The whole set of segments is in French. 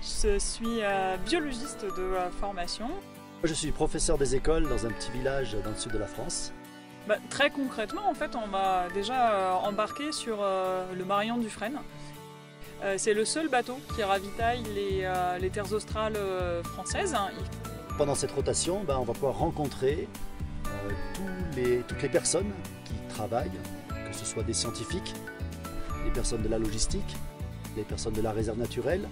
Je suis biologiste de formation. Je suis professeur des écoles dans un petit village dans le sud de la France. Très concrètement, en fait, on m'a déjà embarqué sur le Marion Dufresne. C'est le seul bateau qui ravitaille les terres australes françaises. Pendant cette rotation, on va pouvoir rencontrer toutes les personnes qui travaillent, que ce soit des scientifiques, les personnes de la logistique, les personnes de la réserve naturelle.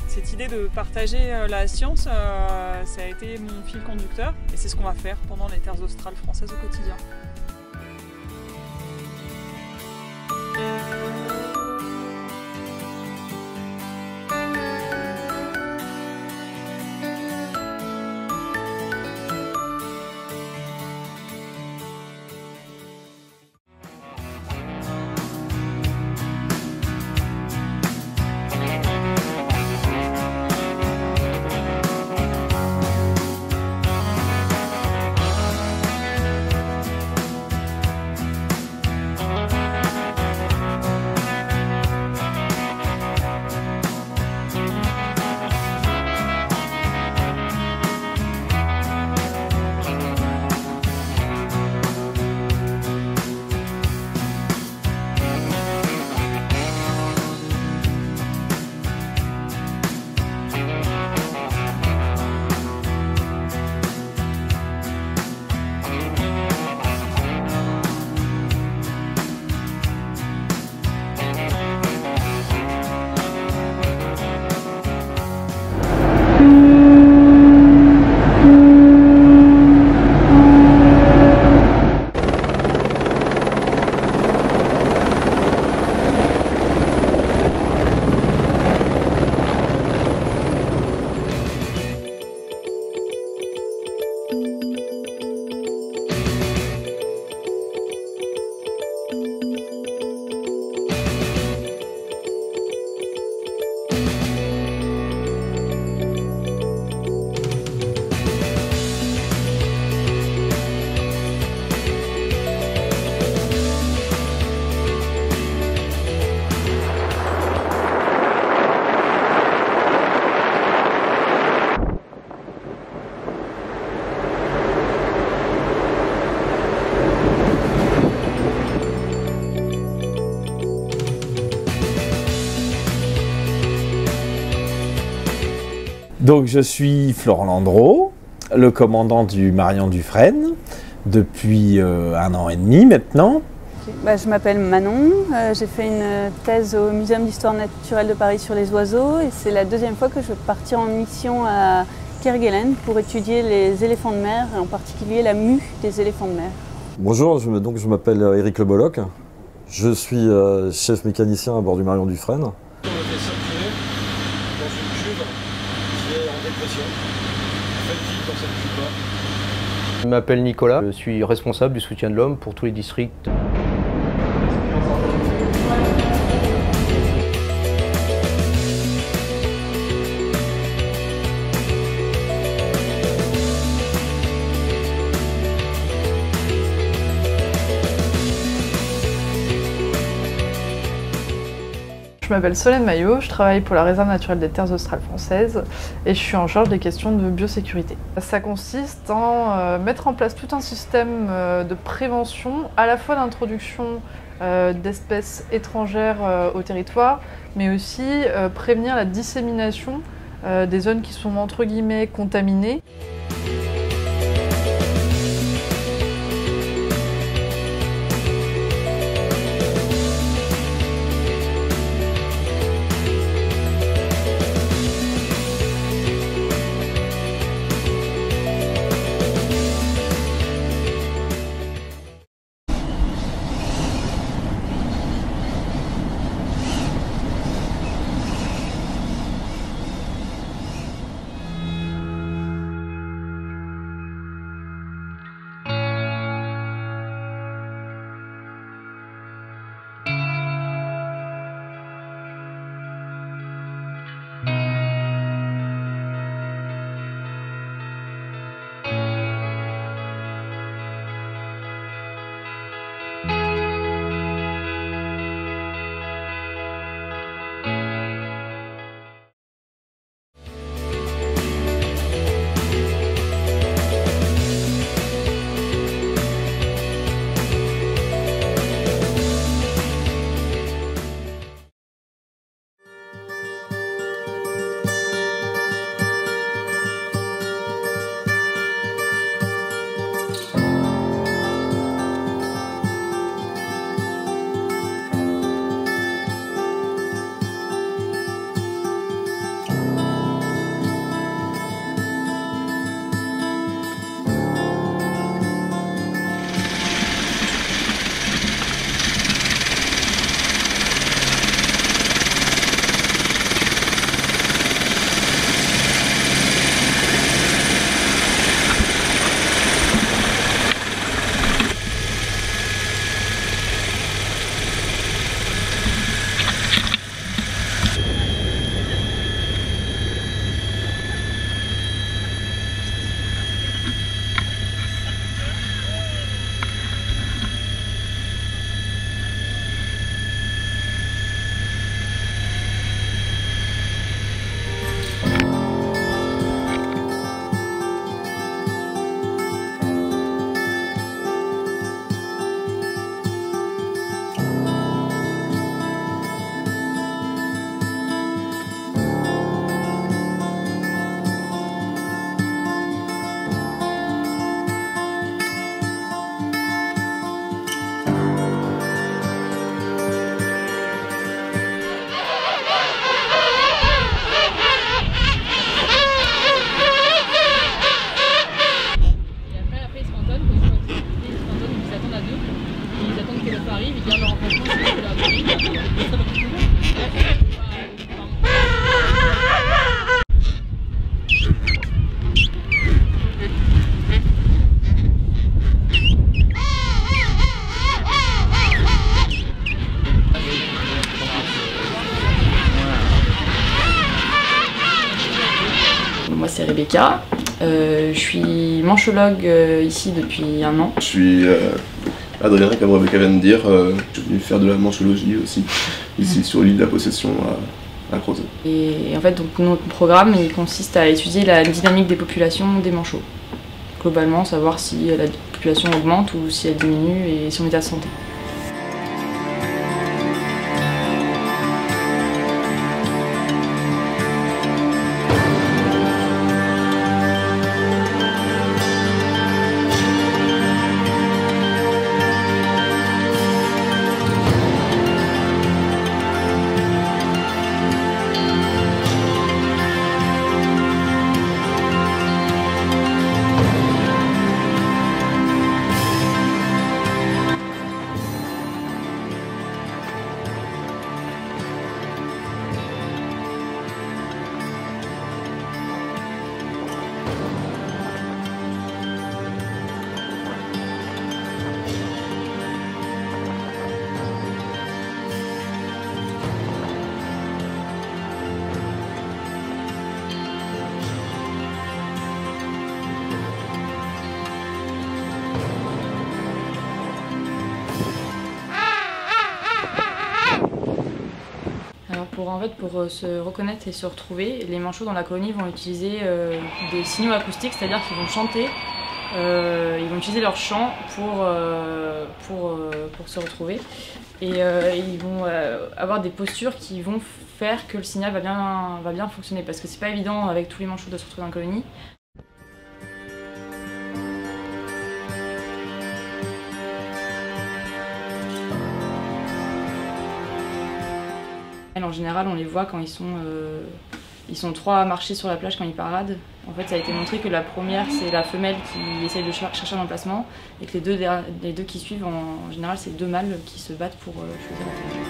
Cette idée de partager la science, ça a été mon fil conducteur et c'est ce qu'on va faire pendant les terres australes françaises au quotidien. Donc je suis Florent Landreau, le commandant du Marion Dufresne depuis 1 an et demi maintenant. Je m'appelle Manon, j'ai fait une thèse au Muséum d'Histoire Naturelle de Paris sur les oiseaux et c'est la 2e fois que je vais partir en mission à Kerguelen pour étudier les éléphants de mer et en particulier la mue des éléphants de mer. Bonjour, je m'appelle Éric Le Bolloc, je suis chef mécanicien à bord du Marion Dufresne. On le fait circuler dans une cuve qui est en dépression. Faites vivre dans cette cuve-là. Je m'appelle Nicolas, je suis responsable du soutien de l'homme pour tous les districts. Je m'appelle Solène Maillot, je travaille pour la réserve naturelle des terres australes françaises et je suis en charge des questions de biosécurité. Ça consiste en mettre en place tout un système de prévention, à la fois d'introduction d'espèces étrangères au territoire, mais aussi prévenir la dissémination des zones qui sont entre guillemets contaminées. c'est Rebecca. Je suis manchologue ici depuis 1 an. Je suis Adrien, comme Rebecca vient de dire. Je suis venu faire de la manchologie aussi, ici sur l'île de la Possession à Crozet. Et en fait, donc, notre programme il consiste à étudier la dynamique des populations des manchots. Globalement, savoir si la population augmente ou si elle diminue et son état de santé. Pour se reconnaître et se retrouver, les manchots dans la colonie vont utiliser des signaux acoustiques, c'est-à-dire qu'ils vont chanter, ils vont utiliser leur chant pour se retrouver. Et ils vont avoir des postures qui vont faire que le signal va bien fonctionner, parce que c'est pas évident avec tous les manchots de se retrouver dans la colonie. En général, on les voit quand ils sont 3 à marcher sur la plage quand ils paradent. En fait, ça a été montré que la première, c'est la femelle qui essaye de chercher un emplacement, et que les deux qui suivent, en général, c'est 2 mâles qui se battent pour choisir la femelle.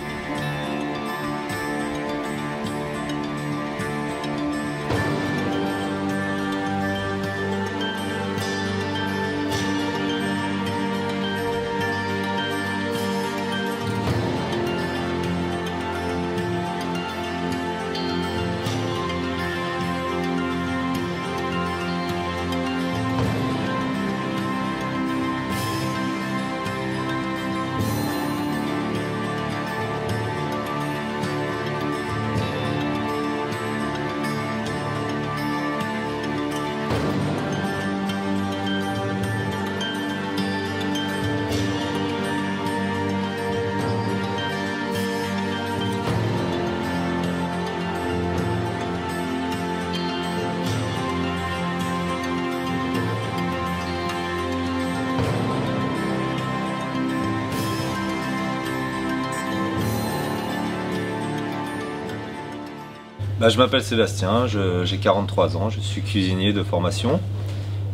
Je m'appelle Sébastien, j'ai 43 ans, je suis cuisinier de formation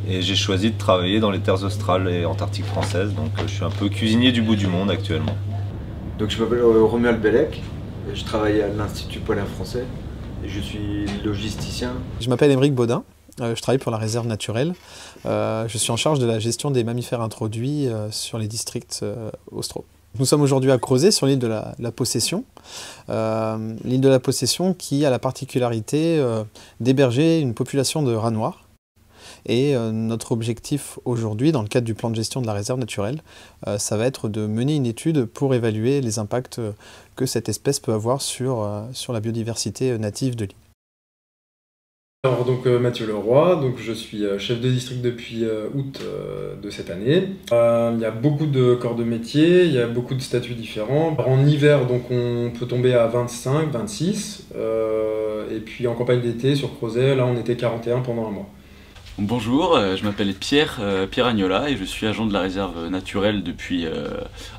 et j'ai choisi de travailler dans les terres australes et antarctiques françaises, donc je suis un peu cuisinier du bout du monde actuellement. Donc je m'appelle Romuald Bellec, je travaille à l'Institut Paulin Français et je suis logisticien. Je m'appelle Émeric Baudin, je travaille pour la réserve naturelle. Je suis en charge de la gestion des mammifères introduits sur les districts austraux. Nous sommes aujourd'hui à Crozet, sur l'île de la Possession. L'île de la Possession qui a la particularité d'héberger une population de rats noirs. Et notre objectif aujourd'hui, dans le cadre du plan de gestion de la réserve naturelle, ça va être de mener une étude pour évaluer les impacts que cette espèce peut avoir sur la biodiversité native de l'île. Alors donc Mathieu Leroy, donc je suis chef de district depuis août de cette année. Il y a beaucoup de corps de métier, il y a beaucoup de statuts différents. En hiver donc on peut tomber à 25, 26 et puis en campagne d'été sur Crozet, là on était 41 pendant 1 mois. Bonjour, je m'appelle Pierre Agnola et je suis agent de la réserve naturelle depuis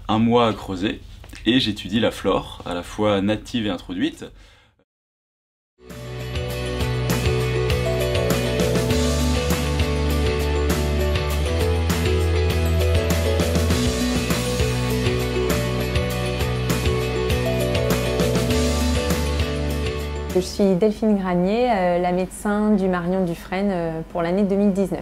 1 mois à Crozet et j'étudie la flore, à la fois native et introduite. Je suis Delphine Granier, la médecin du Marion Dufresne pour l'année 2019.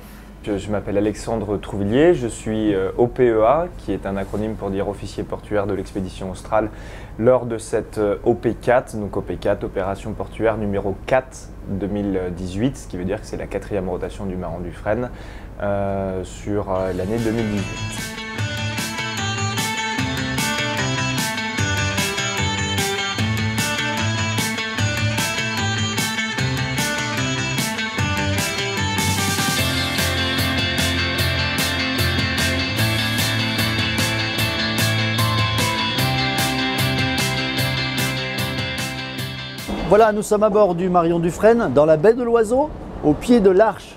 Je m'appelle Alexandre Trouvillier, je suis OPEA, qui est un acronyme pour dire officier portuaire de l'expédition australe, lors de cette OP4, donc OP4, opération portuaire numéro 4 2018, ce qui veut dire que c'est la 4e rotation du Marion Dufresne sur l'année 2018. Voilà, nous sommes à bord du Marion Dufresne, dans la baie de l'Oiseau, au pied de l'Arche.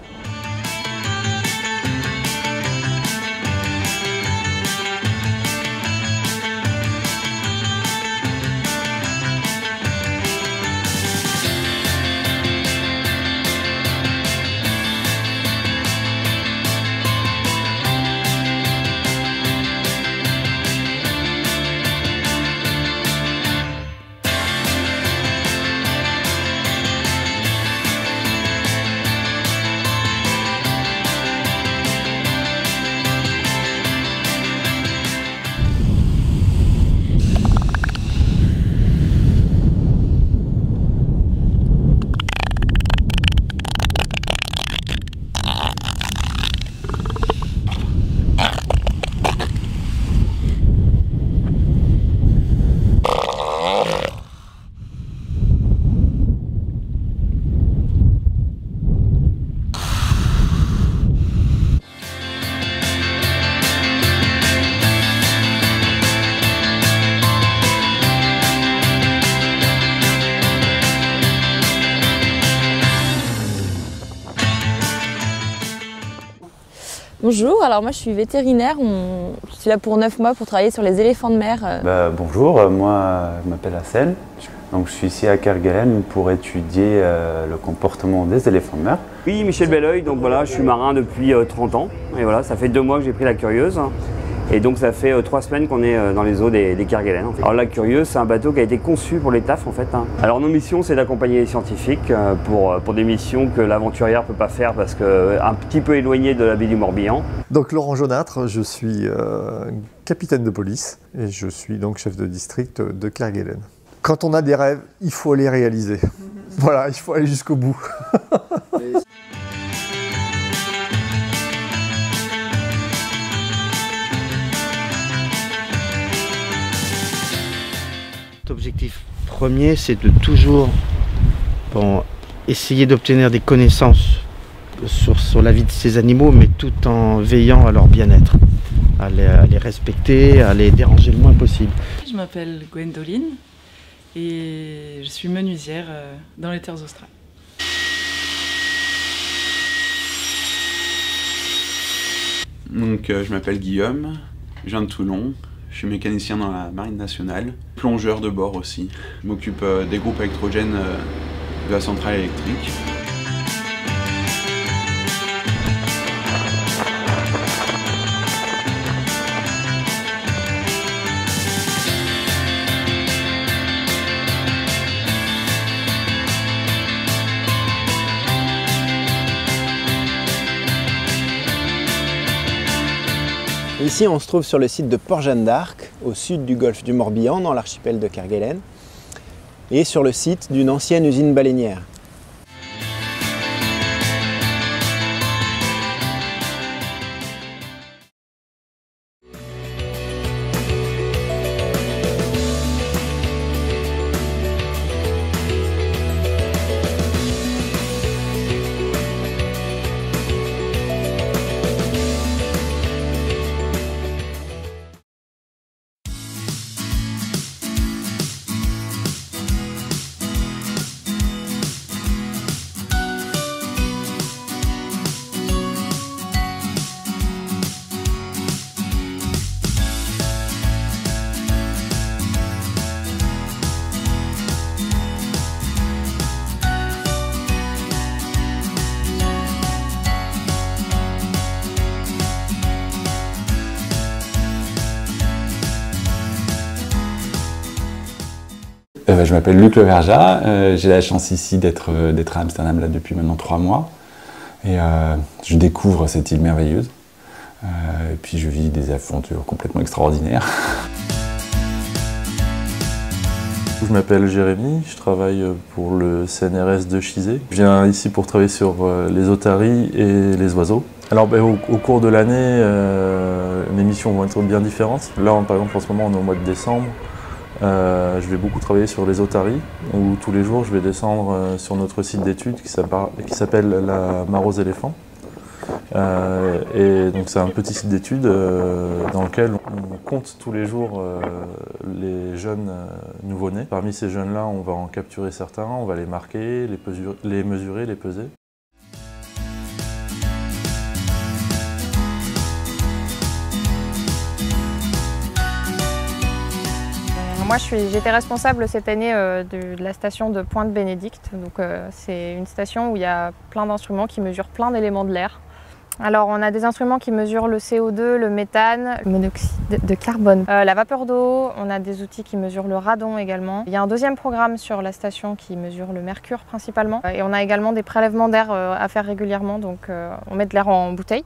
Bonjour, alors moi je suis vétérinaire, je suis là pour 9 mois pour travailler sur les éléphants de mer. Bonjour, moi je m'appelle Hassel, donc je suis ici à Kerguelen pour étudier le comportement des éléphants de mer. Oui, Michel Belleuil, donc voilà, je suis marin depuis 30 ans et voilà, ça fait 2 mois que j'ai pris la Curieuse. Et donc ça fait 3 semaines qu'on est dans les eaux des Kerguelen. En fait. Alors la Curieuse, c'est un bateau qui a été conçu pour les TAF en fait. Alors nos missions, c'est d'accompagner les scientifiques pour des missions que l'aventurière ne peut pas faire parce qu'un petit peu éloigné de la baie du Morbihan. Donc Laurent Jaunâtre, je suis capitaine de police et je suis donc chef de district de Kerguelen. Quand on a des rêves, il faut les réaliser. Voilà, il faut aller jusqu'au bout. L'objectif premier, c'est de toujours essayer d'obtenir des connaissances sur la vie de ces animaux, mais tout en veillant à leur bien-être, à les respecter, à les déranger le moins possible. Je m'appelle Gwendoline et je suis menuisière dans les terres australes. Donc, je m'appelle Guillaume, je viens de Toulon. Je suis mécanicien dans la Marine nationale, plongeur de bord aussi. Je m'occupe des groupes électrogènes de la centrale électrique. Ici, on se trouve sur le site de Port-Jeanne d'Arc, au sud du golfe du Morbihan, dans l'archipel de Kerguelen, et sur le site d'une ancienne usine baleinière. Je m'appelle Luc Leverja, j'ai la chance ici d'être à Amsterdam là, depuis maintenant 3 mois. Et je découvre cette île merveilleuse. Et puis je vis des aventures complètement extraordinaires. Je m'appelle Jérémy, je travaille pour le CNRS de Chizé. Je viens ici pour travailler sur les otaries et les oiseaux. Alors au cours de l'année, mes missions vont être bien différentes. Là par exemple en ce moment on est au mois de décembre. Je vais beaucoup travailler sur les otaries, où tous les jours je vais descendre sur notre site d'études qui s'appelle la Mare aux éléphants. Et donc c'est un petit site d'études dans lequel on compte tous les jours les jeunes nouveau-nés. Parmi ces jeunes-là, on va en capturer certains, on va les marquer, les mesurer, les peser. Moi, j'étais responsable cette année de la station de Pointe-Bénédicte. C'est une station où il y a plein d'instruments qui mesurent plein d'éléments de l'air. Alors, on a des instruments qui mesurent le CO2, le méthane, le monoxyde de carbone, la vapeur d'eau. On a des outils qui mesurent le radon également. Il y a un deuxième programme sur la station qui mesure le mercure principalement. Et on a également des prélèvements d'air à faire régulièrement. Donc, on met de l'air en bouteille.